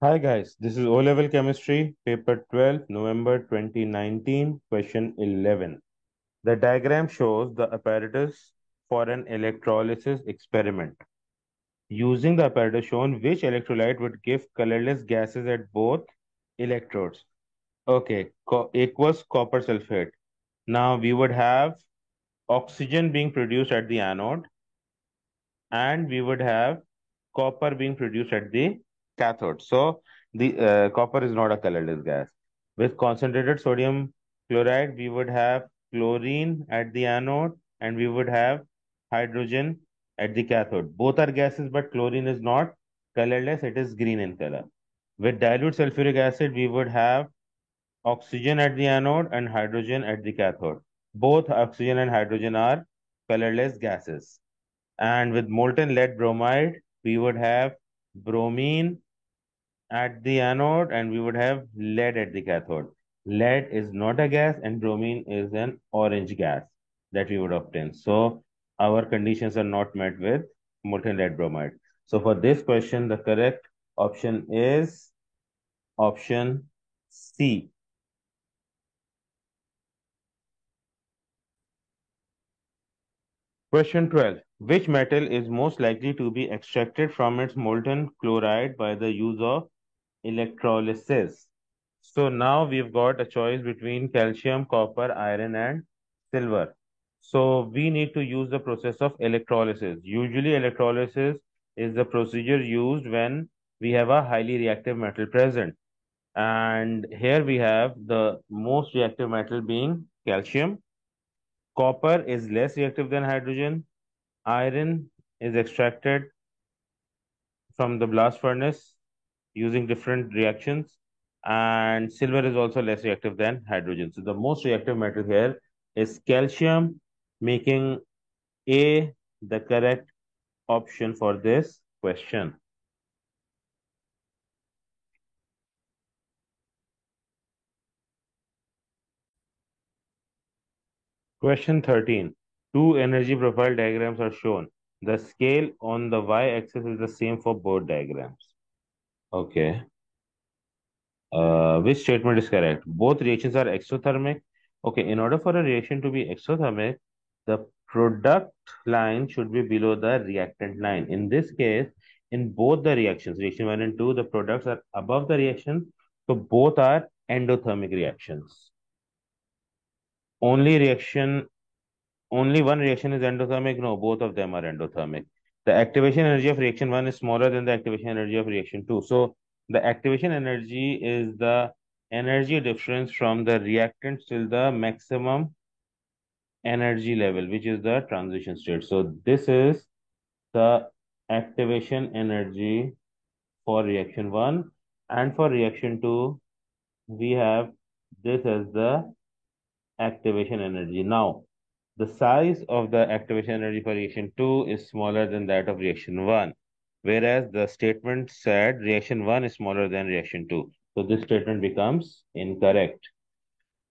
Hi guys, this is O-Level Chemistry, paper 12, November 2019, question 11. The diagram shows the apparatus for an electrolysis experiment. Using the apparatus shown, which electrolyte would give colorless gases at both electrodes? Okay, aqueous copper sulfate. Now we would have oxygen being produced at the anode, and we would have copper being produced at the cathode. So the copper is not a colorless gas. With concentrated sodium chloride, we would have chlorine at the anode and we would have hydrogen at the cathode. Both are gases, but chlorine is not colorless, it is green in color. With dilute sulfuric acid, we would have oxygen at the anode and hydrogen at the cathode. Both oxygen and hydrogen are colorless gases. And with molten lead bromide, we would have bromine at the anode and we would have lead at the cathode. Lead is not a gas and bromine is an orange gas that we would obtain. So our conditions are not met with molten lead bromide. So for this question, the correct option is option C. Question 12. Which metal is most likely to be extracted from its molten chloride by the use of electrolysis? So now we've got a choice between calcium, copper, iron, and silver. So we need to use the process of electrolysis. Usually, electrolysis is the procedure used when we have a highly reactive metal present. And here we have the most reactive metal being calcium. Copper is less reactive than hydrogen. Iron is extracted from the blast furnace using different reactions, and silver is also less reactive than hydrogen. So the most reactive metal here is calcium, making A the correct option for this question. Question 13. Two energy profile diagrams are shown. The scale on the y-axis is the same for both diagrams. Okay. Which statement is correct? Both reactions are exothermic. Okay, in order for a reaction to be exothermic, the product line should be below the reactant line. In this case, in both the reactions, reaction 1 and 2, the products are above the reaction. So both are endothermic reactions. Only reaction, only one reaction is endothermic. No, both of them are endothermic. The activation energy of reaction 1 is smaller than the activation energy of reaction 2. So the activation energy is the energy difference from the reactant till the maximum energy level, which is the transition state. So this is the activation energy for reaction 1, and for reaction 2 we have this as the activation energy. Now the size of the activation energy for reaction 2 is smaller than that of reaction 1, whereas the statement said reaction 1 is smaller than reaction 2. So this statement becomes incorrect.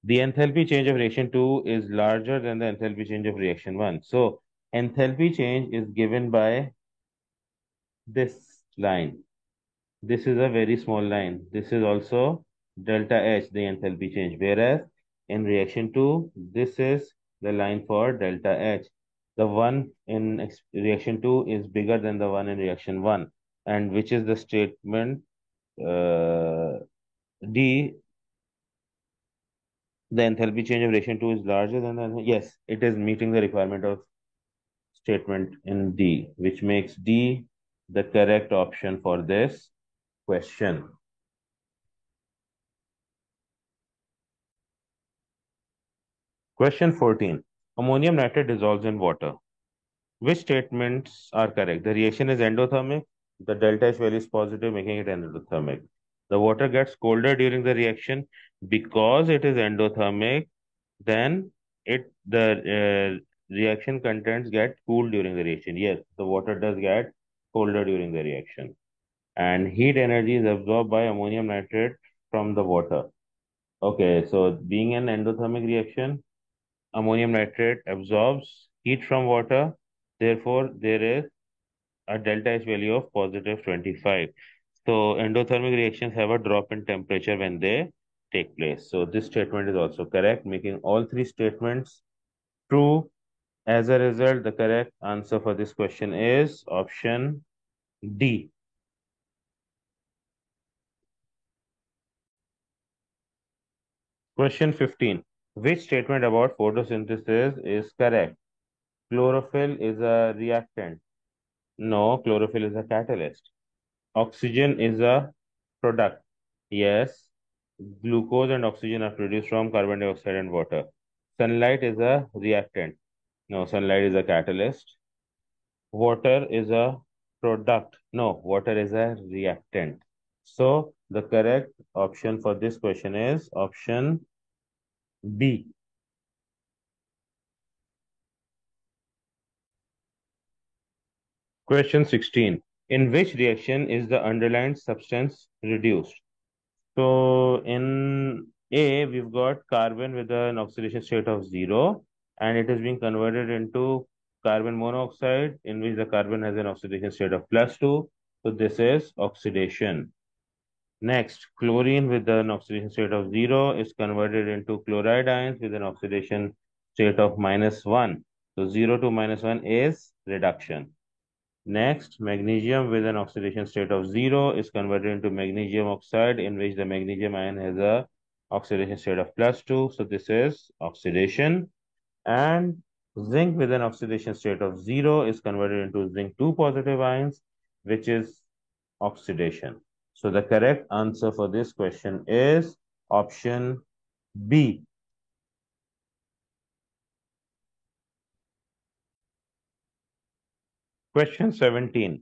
The enthalpy change of reaction 2 is larger than the enthalpy change of reaction 1. So enthalpy change is given by this line. This is a very small line. This is also delta H, the enthalpy change. Whereas in reaction 2, this is the line for delta H. The one in reaction 2 is bigger than the one in reaction 1. And which is the statement D, the enthalpy change of reaction 2 is larger than the, yes, it is meeting the requirement of statement in D, which makes D the correct option for this question. Question 14. Ammonium nitrate dissolves in water. Which statements are correct? The reaction is endothermic. The delta H value is positive, making it endothermic. The water gets colder during the reaction because it is endothermic. Then the reaction contents get cooled during the reaction. Yes, the water does get colder during the reaction. And heat energy is absorbed by ammonium nitrate from the water. Okay, so being an endothermic reaction, ammonium nitrate absorbs heat from water. Therefore, there is a delta H value of positive 25. So endothermic reactions have a drop in temperature when they take place. So this statement is also correct, making all three statements true. As a result, the correct answer for this question is option D. Question 15. Which statement about photosynthesis is correct? Chlorophyll is a reactant. No, chlorophyll is a catalyst. Oxygen is a product. Yes. Glucose and oxygen are produced from carbon dioxide and water. Sunlight is a reactant. No, sunlight is a catalyst. Water is a product. No, water is a reactant. So the correct option for this question is option B. Question 16. In which reaction is the underlying substance reduced? So in A, we've got carbon with an oxidation state of 0, and it is being converted into carbon monoxide, in which the carbon has an oxidation state of +2. So this is oxidation. Next, chlorine with an oxidation state of 0 is converted into chloride ions with an oxidation state of -1. So 0 to -1 is reduction. Next, magnesium with an oxidation state of 0 is converted into magnesium oxide, in which the magnesium ion has a oxidation state of +2. So this is oxidation. And zinc with an oxidation state of 0 is converted into zinc 2 positive ions, which is oxidation. So the correct answer for this question is option B. Question 17.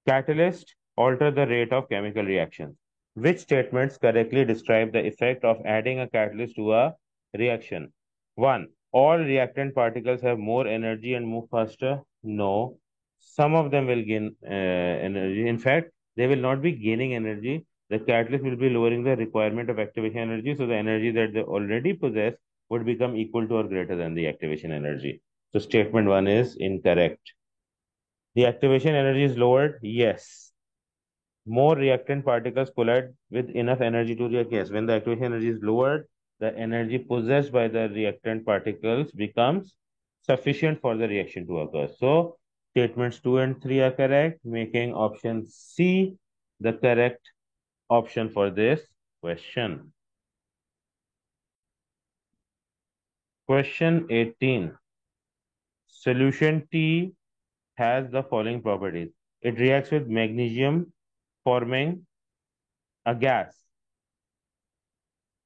Catalysts alter the rate of chemical reactions. Which statements correctly describe the effect of adding a catalyst to a reaction? 1. All reactant particles have more energy and move faster. No. Some of them will gain energy. In fact, they will not be gaining energy. The catalyst will be lowering the requirement of activation energy. So the energy that they already possess would become equal to or greater than the activation energy. So statement 1 is incorrect. The activation energy is lowered. Yes. More reactant particles collide with enough energy to react. Yes, when the activation energy is lowered, the energy possessed by the reactant particles becomes sufficient for the reaction to occur. So statements 2 and 3 are correct, making option C the correct option for this question. Question 18. Solution T has the following properties. It reacts with magnesium forming a gas.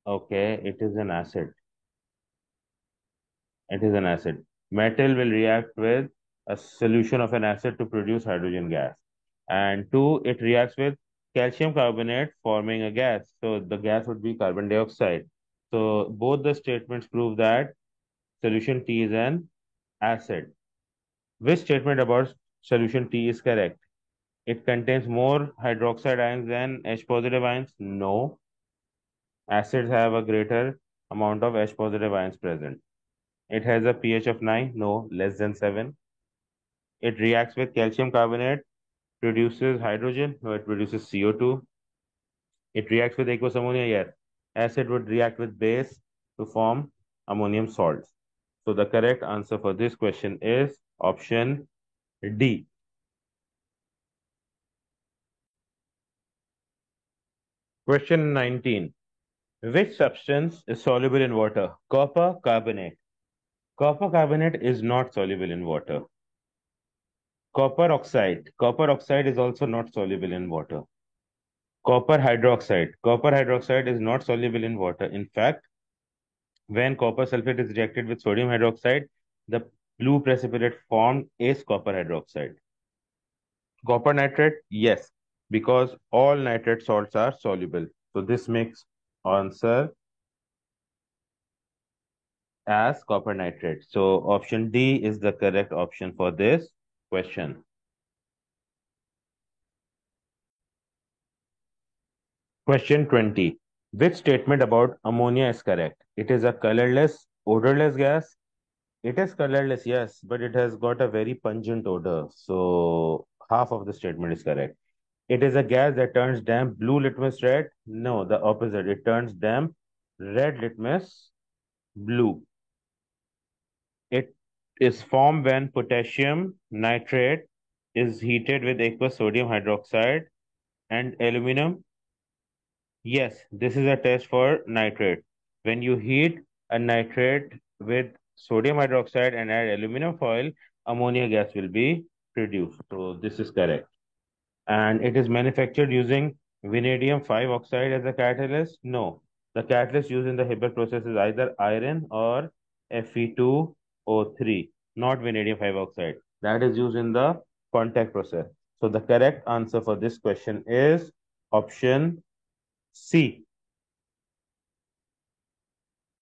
Okay, it is an acid. It is an acid. Metal will react with a solution of an acid to produce hydrogen gas. And two, it reacts with calcium carbonate forming a gas. So the gas would be carbon dioxide. So both the statements prove that solution T is an acid. Which statement about solution T is correct? It contains more hydroxide ions than H positive ions? No. Acids have a greater amount of H positive ions present. It has a pH of 9? No, less than 7. It reacts with calcium carbonate, produces hydrogen? No, it produces CO2. It reacts with aqueous ammonia? Yes. Acid would react with base to form ammonium salts. So the correct answer for this question is option D. Question 19. Which substance is soluble in water? Copper carbonate. Copper carbonate is not soluble in water. Copper oxide. Copper oxide is also not soluble in water. Copper hydroxide. Copper hydroxide is not soluble in water. In fact, when copper sulfate is reacted with sodium hydroxide, the blue precipitate formed is copper hydroxide. Copper nitrate, yes, because all nitrate salts are soluble. So this makes answer as copper nitrate. So option D is the correct option for this question. Question 20. Which statement about ammonia is correct? It is a colorless, odorless gas. It is colorless, yes, but it has got a very pungent odor. So half of the statement is correct. It is a gas that turns damp blue litmus red. No, the opposite. It turns damp red litmus blue. It is formed when potassium nitrate is heated with aqueous sodium hydroxide and aluminum. Yes, this is a test for nitrate. When you heat a nitrate with sodium hydroxide and add aluminum foil, ammonia gas will be produced. So this is correct. And it is manufactured using vanadium 5 oxide as a catalyst? No. The catalyst used in the Haber process is either iron or Fe2O3, not vanadium 5 oxide. That is used in the contact process. So the correct answer for this question is option C.